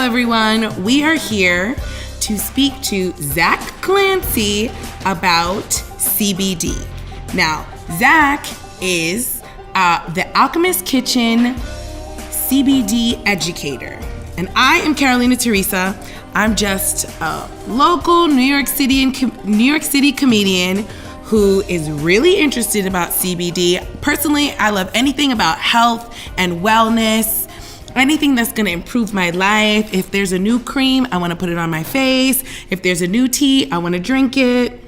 everyone. We are here to speak to Zach Clancy about CBD. Now, Zach is the Alchemist Kitchen CBD Educator. And I am Karolena Theresa. I'm just a local New York City comedian who is really interested about CBD. Personally, I love anything about health and wellness. Anything that's going to improve my life. If there's a new cream, I want to put it on my face. If there's a new tea, I want to drink it.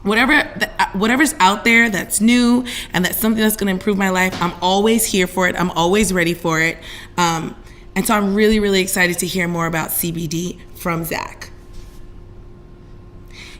Whatever's out there that's new and that's something that's going to improve my life, I'm always here for it. I'm always ready for it. And so I'm really, really excited to hear more about CBD from Zach.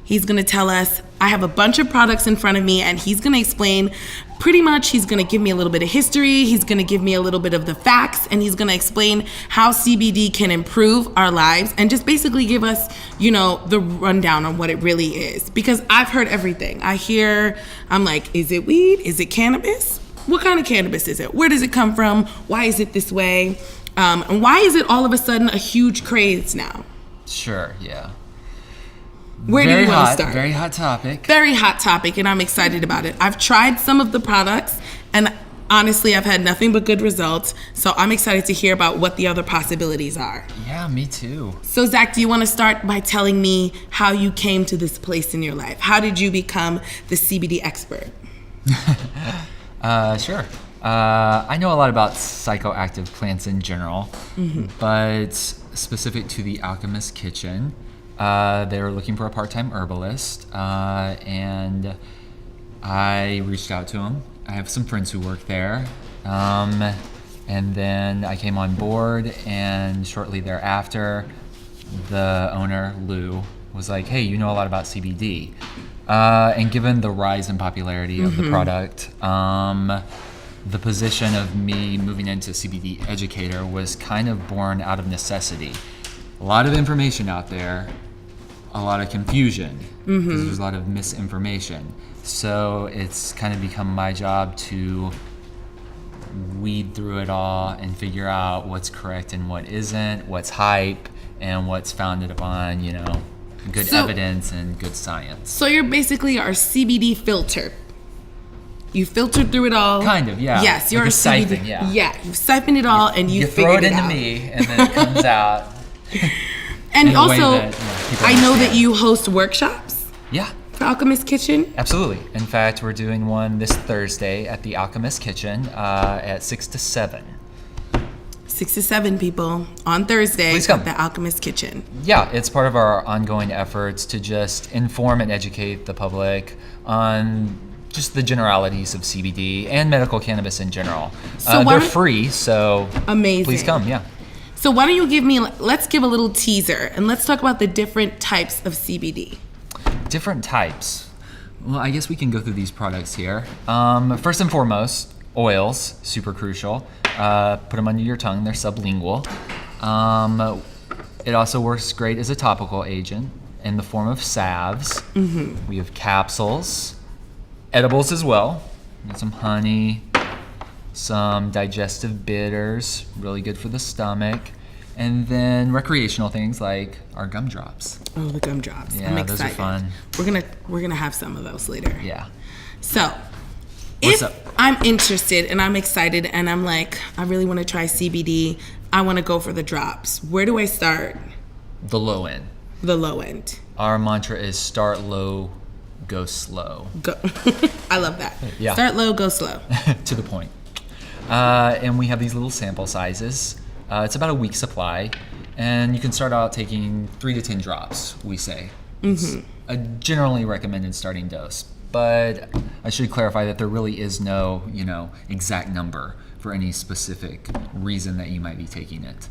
He's going to tell us, I have a bunch of products in front of me, and he's going to explain pretty much, he's going to give me a little bit of history, he's going to give me a little bit of the facts, and he's going to explain how CBD can improve our lives and just basically give us, the rundown on what it really is. Because I've heard everything. I'm like, is it weed? Is it cannabis? What kind of cannabis is it? Where does it come from? Why is it this way? And why is it all of a sudden a huge craze now? Sure, yeah. Where do you want to start? Very hot topic. Very hot topic, and I'm excited about it. I've tried some of the products, and honestly, I've had nothing but good results. So I'm excited to hear about what the other possibilities are. Yeah, me too. So Zach, do you want to start by telling me how you came to this place in your life? How did you become the CBD expert? Sure. I know a lot about psychoactive plants in general, but specific to the Alchemist Kitchen, they were looking for a part-time herbalist, and I reached out to them. I have some friends who work there, and then I came on board, and shortly thereafter, the owner, Lou, was like, hey, you know a lot about CBD. And given the rise in popularity of the product, the position of me moving into CBD Educator was kind of born out of necessity. A lot of information out there, a lot of confusion, because there's a lot of misinformation. So it's kind of become my job to weed through it all and figure out what's correct and what isn't, what's hype, and what's founded upon, good evidence and good science. So you're basically our CBD filter. You filtered through it all. Kind of, yeah. Yes, you're like a CBD. siphon, yeah. Yeah, you siphon it all and you throw it into me, and then it comes out. And also, I know that understand. you host workshops. Yeah. For Alchemist Kitchen. Absolutely. In fact, we're doing one this Thursday at the Alchemist Kitchen at 6 to 7. 6 to 7 people on Thursday Please come. at the Alchemist Kitchen. Yeah, it's part of our ongoing efforts to just inform and educate the public on just the generalities of CBD and medical cannabis in general. They're free, so amazing. Please come, yeah. So why don't you let's give a little teaser, and let's talk about the different types of CBD. Different types. Well, I guess we can go through these products here. First and foremost, oils, super crucial. Put them under your tongue, they're sublingual. It also works great as a topical agent in the form of salves. We have capsules, edibles as well. Got some honey, some digestive bitters, really good for the stomach. And then recreational things like our gumdrops. Oh, the gumdrops. Yeah, I'm excited. those are fun. We're gonna have some of those later. Yeah. So, What's if up? I'm interested and I'm excited and I'm like, I really want to try CBD, I want to go for the drops. Where do I start? The low end. The low end. Our mantra is start low, go slow. Go. I love that. Yeah. Start low, go slow. To the point. And we have these little sample sizes. It's about a week supply, and you can start out taking 3 to 10 drops, we say. It's a generally recommended starting dose, but I should clarify that there really is no, exact number for any specific reason that you might be taking it.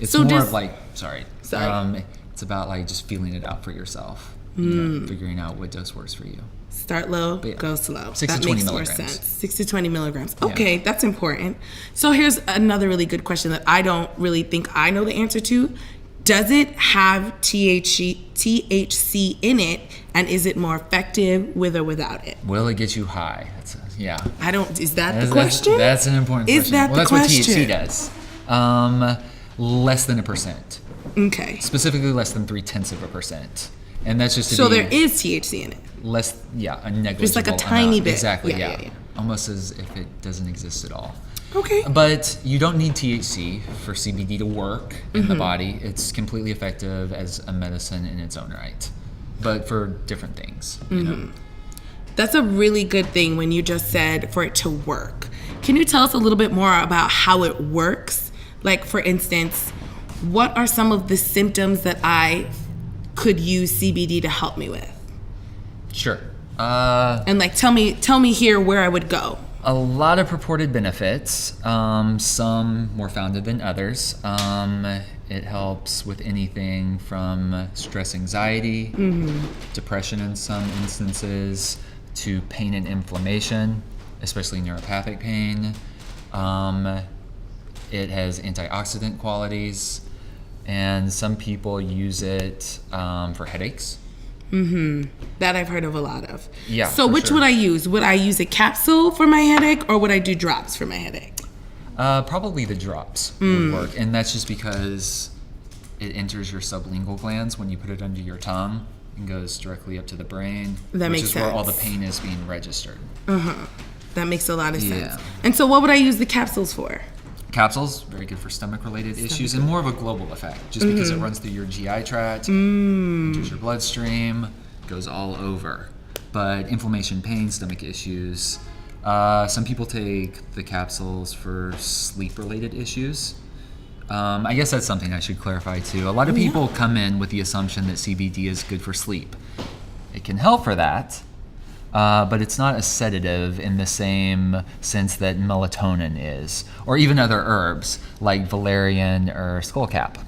It's So more just- of like, sorry. It's about like just feeling it out for yourself, figuring out what dose works for you. Start low, go slow. 6 that to 20 makes more milligrams. sense. 6 to 20 milligrams. Okay, that's important. So here's another really good question that I don't really think I know the answer to. Does it have THC in it, and is it more effective with or without it? Will it get you high? Is that the question? That's an important question. Is that the that's question? what THC does. Less than 1%. Okay. Specifically less than 0.3%. And that's just to So be there is THC in it. less, yeah, a negligible Just like a tiny amount. bit. Exactly, Yeah. yeah. Almost as if it doesn't exist at all. Okay. But you don't need THC for CBD to work in the body. It's completely effective as a medicine in its own right, but for different things. You know? That's a really good thing when you just said for it to work. Can you tell us a little bit more about how it works? Like, for instance, what are some of the symptoms that I could use CBD to help me with? Sure. And like, tell me here where I would go. A lot of purported benefits, some more founded than others. It helps with anything from stress, anxiety, depression in some instances, to pain and inflammation, especially neuropathic pain. It has antioxidant qualities, and some people use it for headaches. That I've heard of a lot of. Yeah. So which would I use? Would I use a capsule for my headache, or would I do drops for my headache? Probably the drops would work, and that's just because it enters your sublingual glands when you put it under your tongue and goes directly up to the brain, That which makes is where all the sense. pain is being registered. That makes a lot of sense. Yeah. And so what would I use the capsules for? Capsules, very good for stomach-related issues, and more of a global effect, just because it runs through your GI tract, enters your bloodstream, goes all over. But inflammation, pain, stomach issues. Some people take the capsules for sleep-related issues. I guess that's something I should clarify too. A lot of people come in with the assumption that CBD is good for sleep. It can help for that, but it's not a sedative in the same sense that melatonin is, or even other herbs like valerian or skullcap.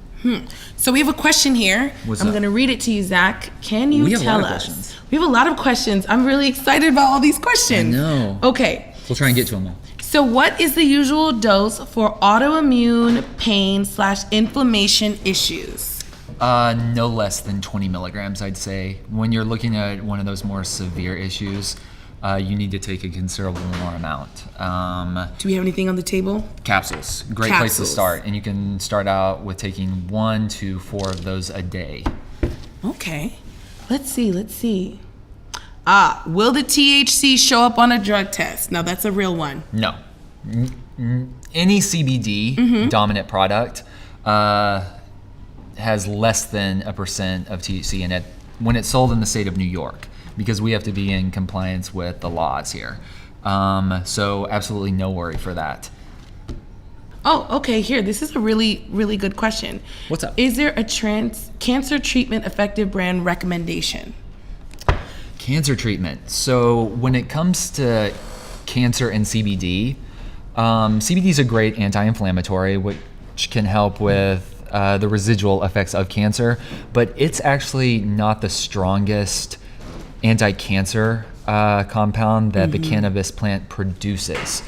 So we have a question here. What's I'm up? going to read it to you, Zach. Can you We have a tell lot of us? questions. We have a lot of questions. I'm really excited about all these questions. I know. Okay. We'll try and get to them all. So what is the usual dose for autoimmune pain/inflammation issues? No less than 20 milligrams, I'd say. When you're looking at one of those more severe issues, you need to take a considerable more amount. Do we have anything on the table? Capsules, great place to Capsules. start. And you can start out with taking 1 to 4 of those a day. Okay. Let's see. Will the THC show up on a drug test? Now that's a real one. No. Any CBD dominant product has less than 1% of THC in it when it's sold in the state of New York, because we have to be in compliance with the laws here. So absolutely no worry for that. Oh, okay. Here, this is a really, really good question. What's up? Is there a cancer treatment effective brand recommendation? Cancer treatment. So when it comes to cancer and CBD, CBD is a great anti-inflammatory, which can help with the residual effects of cancer, but it's actually not the strongest anti-cancer compound that the cannabis plant produces.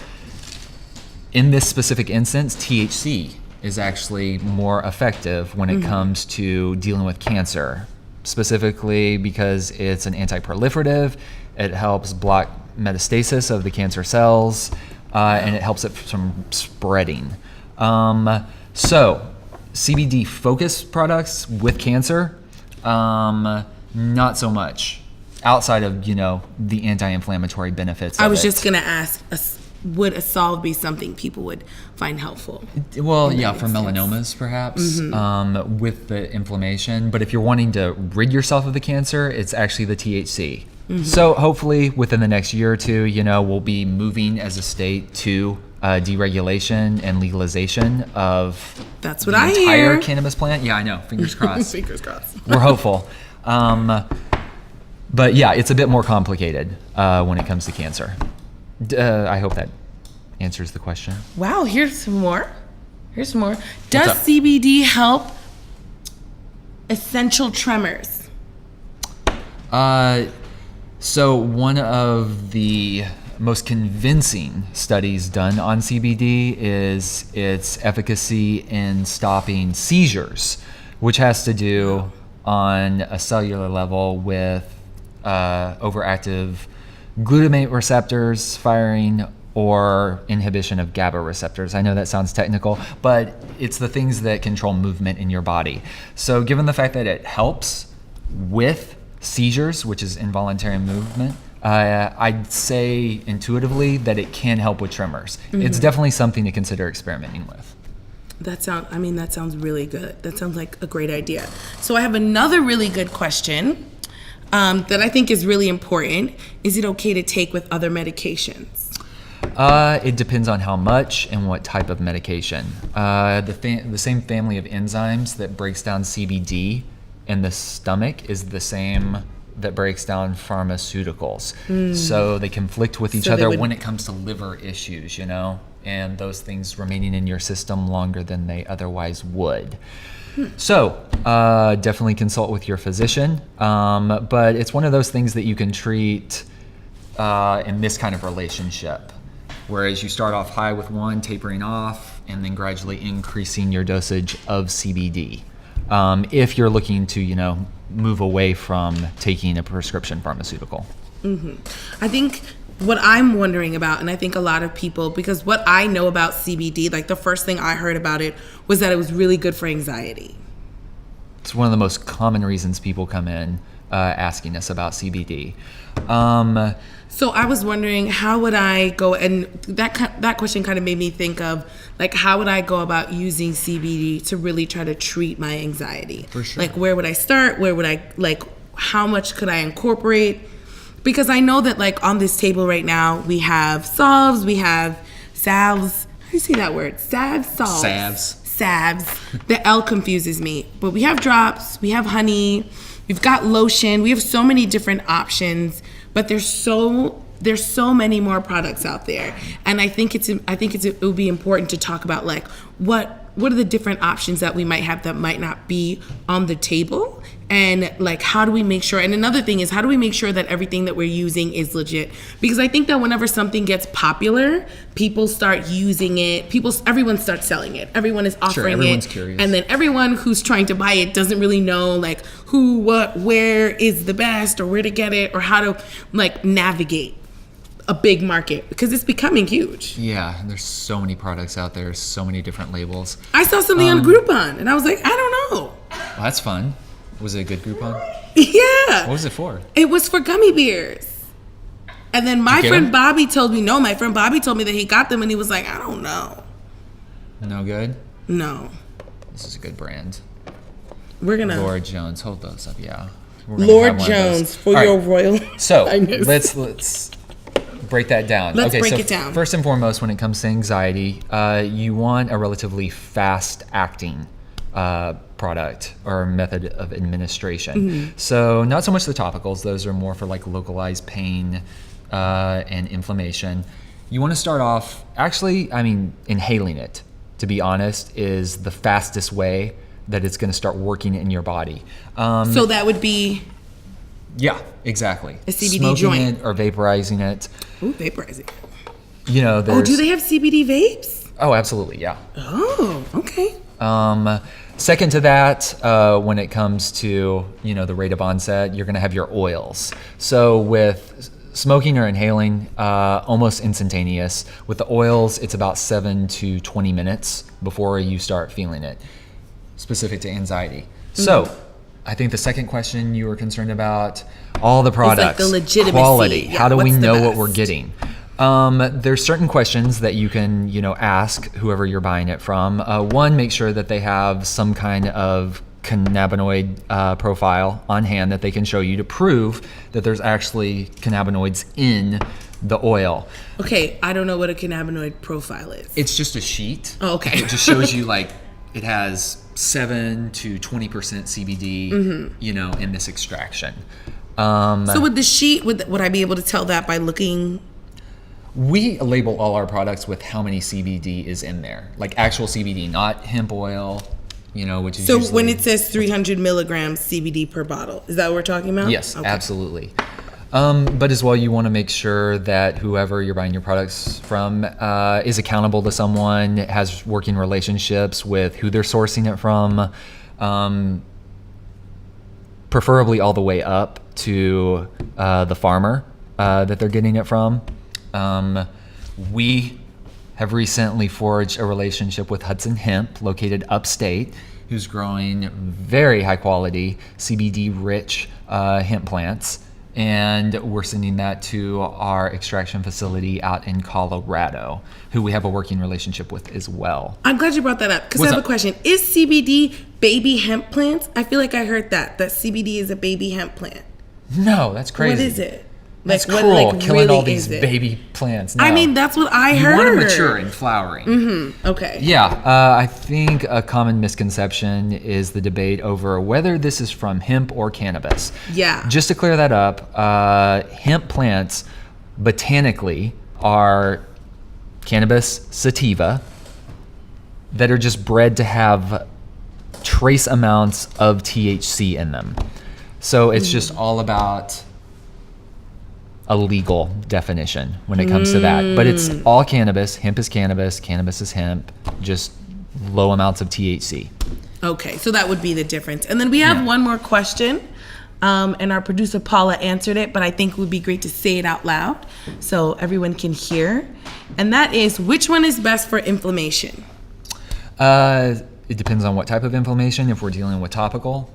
In this specific instance, THC is actually more effective when it comes to dealing with cancer, specifically because it's an anti-proliferative. It helps block metastasis of the cancer cells, and it helps it from spreading. So CBD focused products with cancer, not so much, outside of, the anti-inflammatory benefits of I was it. just going to ask, would a solve be something people would find helpful? Well, yeah, for makes melanomas perhaps, with the inflammation. But if you're wanting to rid yourself of the cancer, it's actually the THC. So hopefully within the next year or two, we'll be moving as a state to deregulation and legalization of That's what the I entire hear. cannabis plant. Yeah, I know. Fingers crossed. Fingers crossed. We're hopeful. But yeah, it's a bit more complicated when it comes to cancer. I hope that answers the question. Wow, here's some more. Does up? CBD help essential tremors? So one of the most convincing studies done on CBD is its efficacy in stopping seizures, which has to do on a cellular level with overactive glutamate receptors firing or inhibition of GABA receptors. I know that sounds technical, but it's the things that control movement in your body. So given the fact that it helps with seizures, which is involuntary movement, I'd say intuitively that it can help with tremors. It's definitely something to consider experimenting with. That sounds really good. That sounds like a great idea. So I have another really good question that I think is really important. Is it okay to take with other medications? It depends on how much and what type of medication. The same family of enzymes that breaks down CBD in the stomach is the same that breaks down pharmaceuticals. So they conflict with each other when it comes to liver issues, and those things remaining in your system longer than they otherwise would. So definitely consult with your physician, but it's one of those things that you can treat in this kind of relationship, whereas you start off high with one, tapering off, and then gradually increasing your dosage of CBD. If you're looking to, move away from taking a prescription pharmaceutical. I think what I'm wondering about, and I think a lot of people, because what I know about CBD, like the first thing I heard about it was that it was really good for anxiety. It's one of the most common reasons people come in asking us about CBD. So I was wondering, how would I go, and that question kind of made me think of, like, how would I go about using CBD to really try to treat my anxiety? For sure. Like, where would I start? Where would I, like, how much could I incorporate? Because I know that, like, on this table right now, we have salves, we have salves. How do you say that word? Salves? Salves. The L confuses me. But we have drops, we have honey, we've got lotion, we have so many different options, but there's so many more products out there. And I think it would be important to talk about, like, what are the different options that we might have that might not be on the table, and, like, how do we make sure, and another thing is, how do we make sure that everything that we're using is legit? Because I think that whenever something gets popular, people start using it, everyone starts selling it, everyone is offering everyone's it, curious. and then everyone who's trying to buy it doesn't really know, like, who, what, where is the best, or where to get it, or how to, like, navigate a big market, because it's becoming huge. Yeah, there's so many products out there, so many different labels. I saw something on Groupon, and I was like, I don't know. Well, that's fun. Was it a good Groupon? Yeah. What was it for? It was for gummy bears. And then my friend Bobby told me that he got them, and he was like, I don't know. No good? No. This is a good brand. We're gonna Lord Jones, hold those up, yeah. Lord Jones for All your right. royal. So let's break that down. Let's break it down. First and foremost, when it comes to anxiety, you want a relatively fast-acting product or method of administration. So not so much the topicals; those are more for, like, localized pain and inflammation. You want to start off, inhaling it, to be honest, is the fastest way that it's going to start working in your body. So that would be. Yeah, exactly. A CBD Smoking joint. it or vaporizing it. Ooh, vaporizing. There's... do they have CBD vapes? Oh, absolutely, yeah. Oh, okay. Second to that, when it comes to, the rate of onset, you're going to have your oils. So with smoking or inhaling, almost instantaneous. With the oils, it's about 7 to 20 minutes before you start feeling it, specific to anxiety. So I think the second question you were concerned about, all the products, like the legitimacy. quality, Yeah, how do we what's the know what best? we're getting? There's certain questions that you can, ask whoever you're buying it from. One, make sure that they have some kind of cannabinoid profile on hand that they can show you to prove that there's actually cannabinoids in the oil. Okay, I don't know what a cannabinoid profile is. It's just a sheet. Oh, okay. It just shows you, like, it has 7 to 20% CBD, in this extraction. So with the sheet, would I be able to tell that by looking? We label all our products with how many CBD is in there, like actual CBD, not hemp oil, which is So usually... when it says 300 milligrams CBD per bottle, is that what we're talking about? Yes, okay. Absolutely. But as well, you want to make sure that whoever you're buying your products from is accountable to someone, has working relationships with who they're sourcing it from, preferably all the way up to the farmer that they're getting it from. we have recently forged a relationship with Hudson Hemp, located upstate, who's growing very high quality CBD rich hemp plants. And we're sending that to our extraction facility out in Colorado, who we have a working relationship with as well. I'm glad you brought that up because I have a question. Is CBD baby hemp plants? I feel like I heard that CBD is a baby hemp plant. No, that's crazy. What is it? That's what, cruel, killing really all these baby plants. No. I mean, that's what I heard. You want them mature and flowering. Mm-hmm. Okay. Yeah, I think a common misconception is the debate over whether this is from hemp or cannabis. Yeah. Just to clear that up, hemp plants botanically are cannabis sativa that are just bred to have trace amounts of THC in them. So it's just all about a legal definition when it comes to that. But it's all cannabis. Hemp is cannabis. Cannabis is hemp. Just low amounts of THC. Okay, so that would be the difference. And then we have one more question. And our producer Paula answered it, but I think it would be great to say it out loud so everyone can hear. And that is, which one is best for inflammation? It depends on what type of inflammation. If we're dealing with topical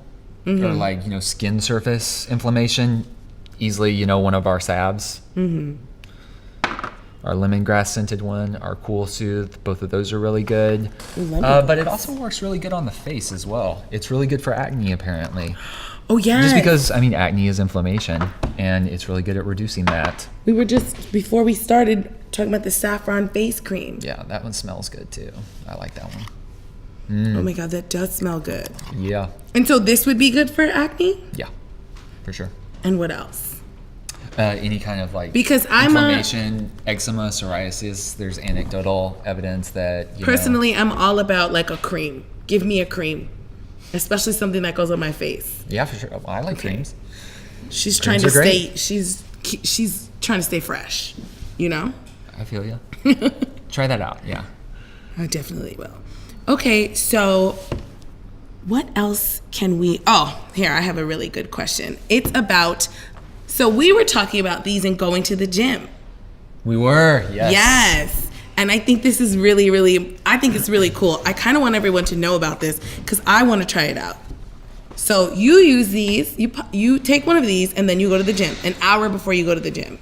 or like, skin surface inflammation, easily, one of our salves. Our lemongrass scented one, our Cool Soothe, both of those are really good. But it also works really good on the face as well. It's really good for acne, apparently. Oh, yeah. Just because, acne is inflammation, and it's really good at reducing that. We were just, before we started, talking about the saffron face cream. Yeah, that one smells good, too. I like that one. Oh, my God, that does smell good. Yeah. And so this would be good for acne? Yeah, for sure. And what else? Any kind of because inflammation, eczema, psoriasis, there's anecdotal evidence that personally I'm all about a cream. Give me a cream, especially something that goes on my face. Yeah, for sure. Well, I like creams. She's creams trying to great. she's trying to stay fresh, I feel you. Try that out. Yeah, I definitely will. Okay, so what else can we? Oh, here I have a really good question. It's about. So we were talking about these and going to the gym. We were, yes. Yes. And I think this is really, really, I think it's really cool. I kind of want everyone to know about this because I want to try it out. So you use these, you take one of these and then you go to the gym an hour before you go to the gym.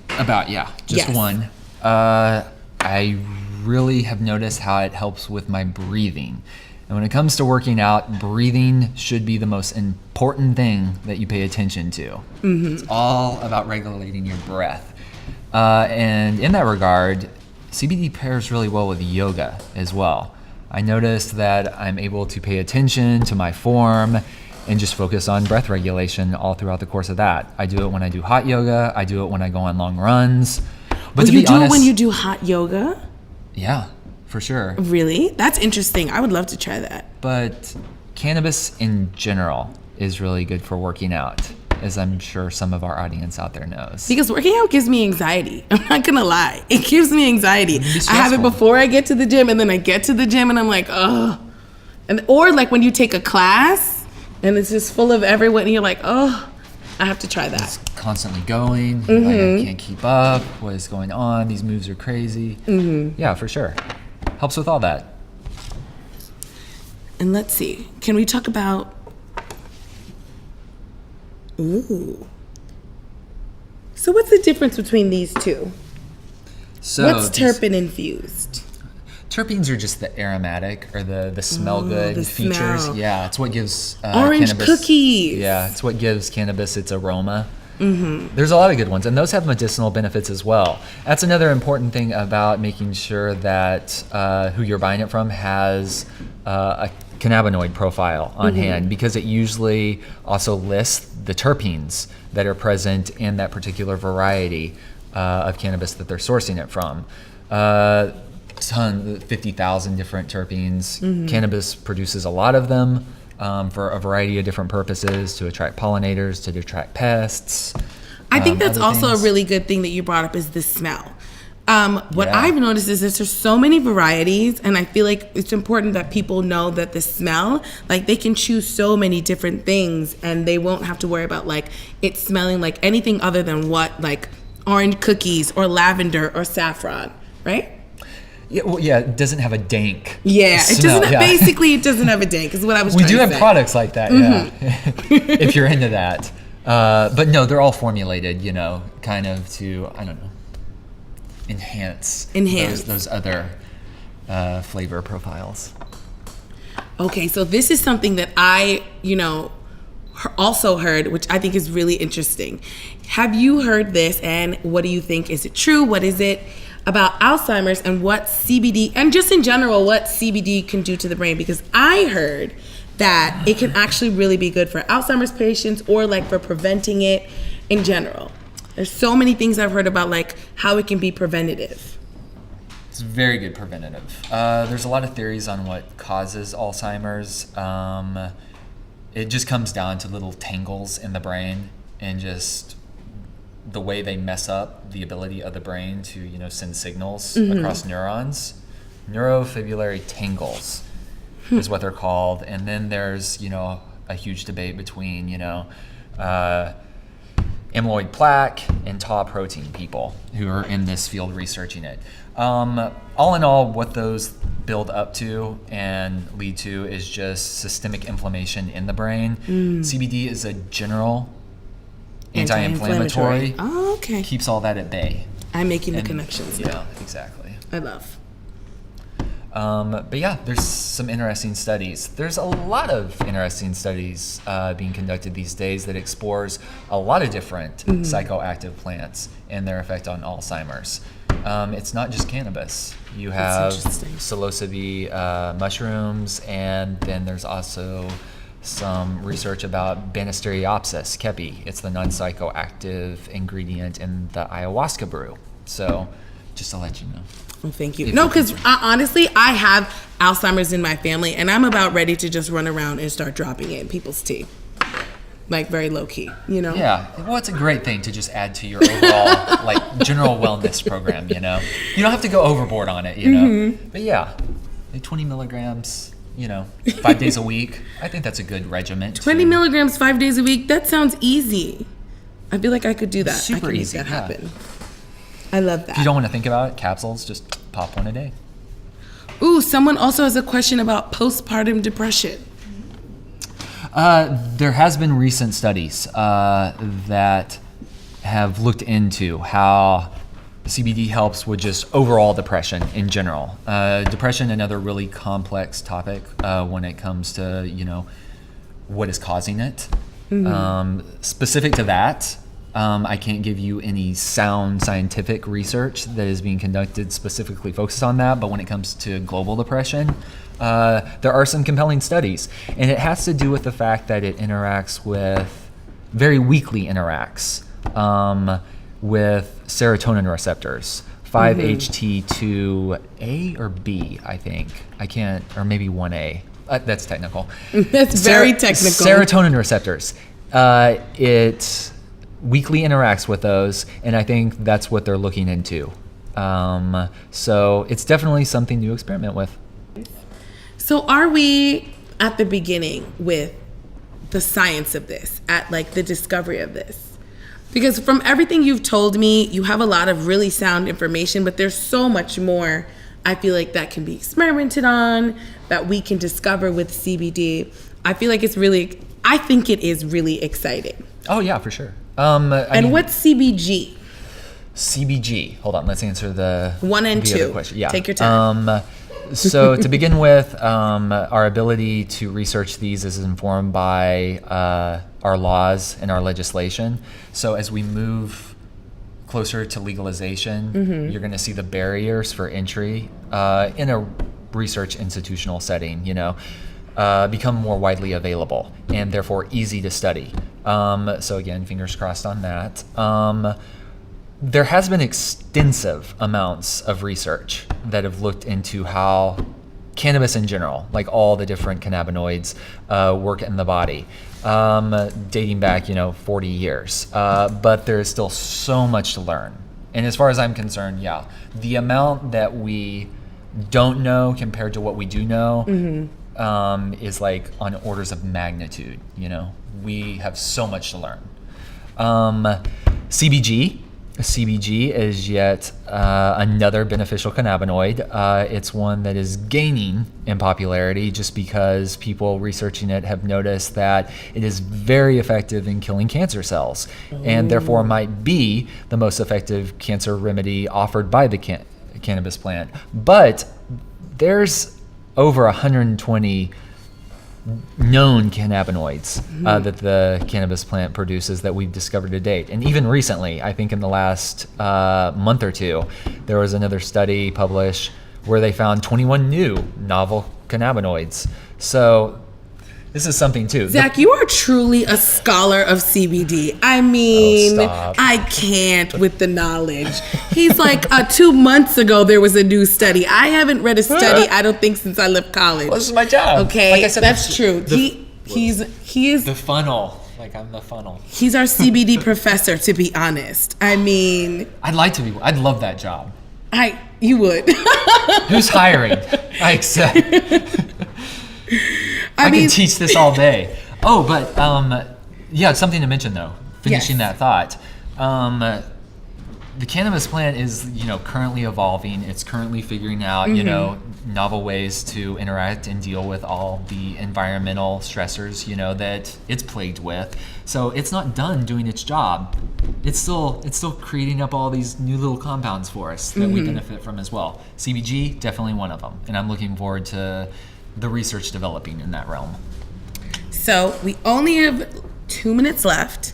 Just one. I really have noticed how it helps with my breathing. And when it comes to working out, breathing should be the most important thing that you pay attention to. It's all about regulating your breath. And in that regard, CBD pairs really well with yoga as well. I noticed that I'm able to pay attention to my form and just focus on breath regulation all throughout the course of that. I do it when I do hot yoga. I do it when I go on long runs. But you do it when you do hot yoga? Yeah. For sure. Really? That's interesting. I would love to try that. But cannabis in general is really good for working out, as I'm sure some of our audience out there knows. Because working out gives me anxiety. I'm not going to lie. It gives me anxiety. I have it before I get to the gym, and then I get to the gym, and I'm like, oh. Or when you take a class, and it's just full of everyone, and you're like, oh, I have to try that. It's constantly going. I can't keep up. What is going on? These moves are crazy. Yeah, for sure. Helps with all that. And let's see. Can we talk about... Ooh. So what's the difference between these two? What's terpene infused? Terpenes are just the aromatic or the smell good features. Smell. Yeah, it's what gives orange cannabis, cookies. Yeah, it's what gives cannabis its aroma. There's a lot of good ones, and those have medicinal benefits as well. That's another important thing about making sure that who you're buying it from has a cannabinoid profile on hand, because it usually also lists the terpenes that are present in that particular variety of cannabis that they're sourcing it from. 50,000 different terpenes. Cannabis produces a lot of them. For a variety of different purposes, to attract pollinators, to attract pests. I think that's also a really good thing that you brought up is the smell. What I've noticed is there's so many varieties, and I feel like it's important that people know that the smell, they can choose so many different things, and they won't have to worry about it smelling like anything other than orange cookies or lavender or saffron, right? It doesn't have a dank Yeah, smell. Basically, it doesn't have a dank, is what I was We trying to say. do have products like that, if you're into that. But no, they're all formulated, kind of to, I don't know, enhance. Those other flavor profiles. Okay, so this is something that I, also heard, which I think is really interesting. Have you heard this, and what do you think? Is it true? What is it about Alzheimer's, and what CBD, and just in general, what CBD can do to the brain? Because I heard that it can actually really be good for Alzheimer's patients, or like for preventing it in general. There's so many things I've heard about, like how it can be preventative. It's very good preventative. There's a lot of theories on what causes Alzheimer's. It just comes down to little tangles in the brain, and just the way they mess up the ability of the brain to, send signals across neurons. Neurofibrillary tangles is what they're called. And then there's, a huge debate between, amyloid plaque and tau protein people who are in this field researching it. All in all, what those build up to and lead to is just systemic inflammation in the brain. CBD is a general anti-inflammatory. Oh, okay. Keeps all that at bay. I'm making the connections now. Yeah, exactly. I love. But yeah, there's some interesting studies. There's a lot of interesting studies being conducted these days that explores a lot of different psychoactive plants and their effect on Alzheimer's. It's not just cannabis. You have psilocybe mushrooms, and then there's also some research about Banisteriopsis kepi. It's the non-psychoactive ingredient in the ayahuasca brew. So just to let you know. Well, thank you. No, because honestly, I have Alzheimer's in my family, and I'm about ready to just run around and start dropping it in people's tea. Like very low key, Yeah. Well, it's a great thing to just add to your overall general wellness program, You don't have to go overboard on it, But yeah, 20 milligrams, 5 days a week. I think that's a good regimen. 20 milligrams 5 days a week. That sounds easy. I feel like I could do that. Super I can easy. Make that happen. I love that. If you don't want to think about it, capsules, just pop one a day. Ooh, someone also has a question about postpartum depression. There has been recent studies that have looked into how CBD helps with just overall depression in general. Depression, another really complex topic when it comes to, what is causing it. Specific to that, I can't give you any sound scientific research that is being conducted specifically focused on that, but when it comes to global depression, there are some compelling studies, and it has to do with the fact that it very weakly interacts with serotonin receptors, 5-HT2A or B, I think. I can't, or maybe 1A. That's technical. That's very technical. Serotonin receptors. It weakly interacts with those, and I think that's what they're looking into. So it's definitely something to experiment with. So are we at the beginning with the science of this, at the discovery of this? Because from everything you've told me, you have a lot of really sound information, but there's so much more I feel like that can be experimented on, that we can discover with CBD. I think it is really exciting. Oh yeah, for sure. What's CBG? CBG. Hold on, let's answer the 1 and 2. Other question. Yeah. Take your time. So to begin with, our ability to research these is informed by our laws and our legislation. So as we move closer to legalization, you're going to see the barriers for entry in a research institutional setting, become more widely available and therefore easy to study. So again, fingers crossed on that. There has been extensive amounts of research that have looked into how cannabis in general, like all the different cannabinoids, work in the body, dating back, 40 years. But there is still so much to learn. And as far as I'm concerned, yeah, the amount that we don't know compared to what we do know is on orders of magnitude. We have so much to learn. CBG CBG is yet another beneficial cannabinoid. It's one that is gaining in popularity just because people researching it have noticed that it is very effective in killing cancer cells, and therefore might be the most effective cancer remedy offered by the cannabis plant. But there's over 120 known cannabinoids that the cannabis plant produces that we've discovered to date. And even recently, I think in the last month or two, there was another study published where they found 21 new novel cannabinoids. So this is something too. Zach, you are truly a scholar of CBD. I mean, stop. I can't with the knowledge. He's like, 2 months ago, there was a new study. I haven't read a study, I don't think, since I left college. Well, this is my job. Okay, like I said, that's true. He is the funnel. Like I'm the funnel. He's our CBD professor, to be honest. I mean, I'd love that job. You would. Who's hiring? I accept. I can teach this all day. Oh, but yeah, it's something to mention though. Finishing that thought. The cannabis plant is, currently evolving. It's currently figuring out, novel ways to interact and deal with all the environmental stressors, that it's plagued with. So it's not done doing its job. It's still creating up all these new little compounds for us that we benefit from as well. CBG, definitely one of them. And I'm looking forward to the research developing in that realm. So we only have 2 minutes left.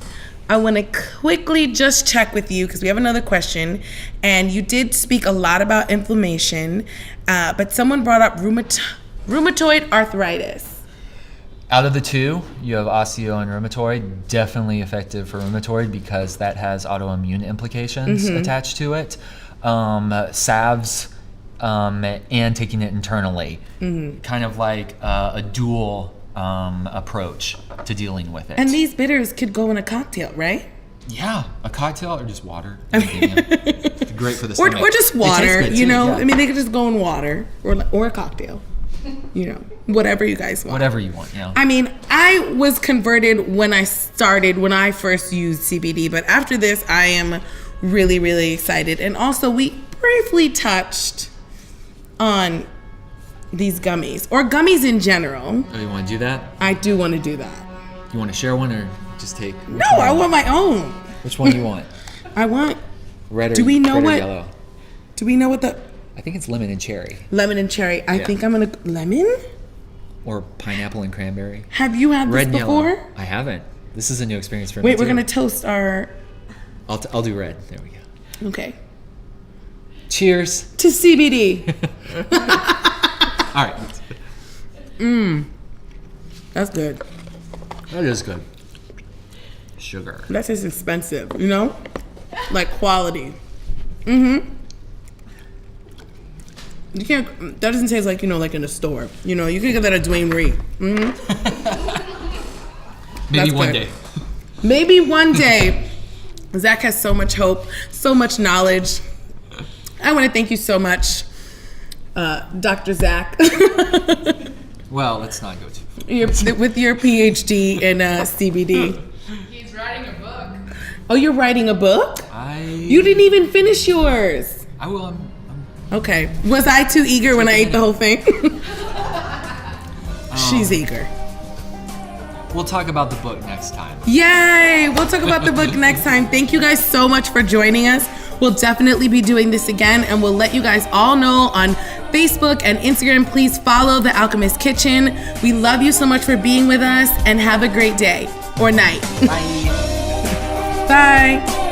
I want to quickly just check with you because we have another question. And you did speak a lot about inflammation, but someone brought up rheumatoid arthritis. Out of the two, you have osteo and rheumatoid, definitely effective for rheumatoid because that has autoimmune implications attached to it. Salves and taking it internally, kind of like a dual approach to dealing with it. And these bitters could go in a cocktail, right? Yeah, a cocktail or just water. It's great for the stomach. Or just water, Yeah. I mean, they could just go in water or a cocktail, whatever you guys want. Whatever you want, yeah. I mean, I was converted when I first used CBD, but after this, I am really, really excited. And also, we briefly touched on these gummies, or gummies in general. Oh, you want to do that? I do want to do that. You want to share one or just take? No, I want my own. Which one do you want? I want red or Do we know red or what? yellow? Do we know what the I think it's lemon and cherry. lemon and cherry? I think I'm gonna lemon. Or pineapple and cranberry. Have you had Red this and before? yellow. I haven't. This is a new experience for me. Wait, we're too. gonna toast our. I'll do red. There we go. Okay. Cheers. To CBD. All right. That's good. That is good. Sugar. That's just expensive, like quality. You can't. That doesn't taste like like in a store. You can get that at Dwayne Reed. Maybe That's one good. day. Maybe one day. Zach has so much hope, so much knowledge. I want to thank you so much, Dr. Zach. Well, let's not go too far. With your PhD in CBD. He's writing a book. Oh, you're writing a book? You You didn't even finish yours. I will. Okay. Was I too eager when I ate the whole thing? She's eager. We'll talk about the book next time. Yay! We'll talk about the book next time. Thank you guys so much for joining us. We'll definitely be doing this again, and we'll let you guys all know on Facebook and Instagram. Please follow the Alchemist Kitchen. We love you so much for being with us, and have a great day or night. Bye. Bye.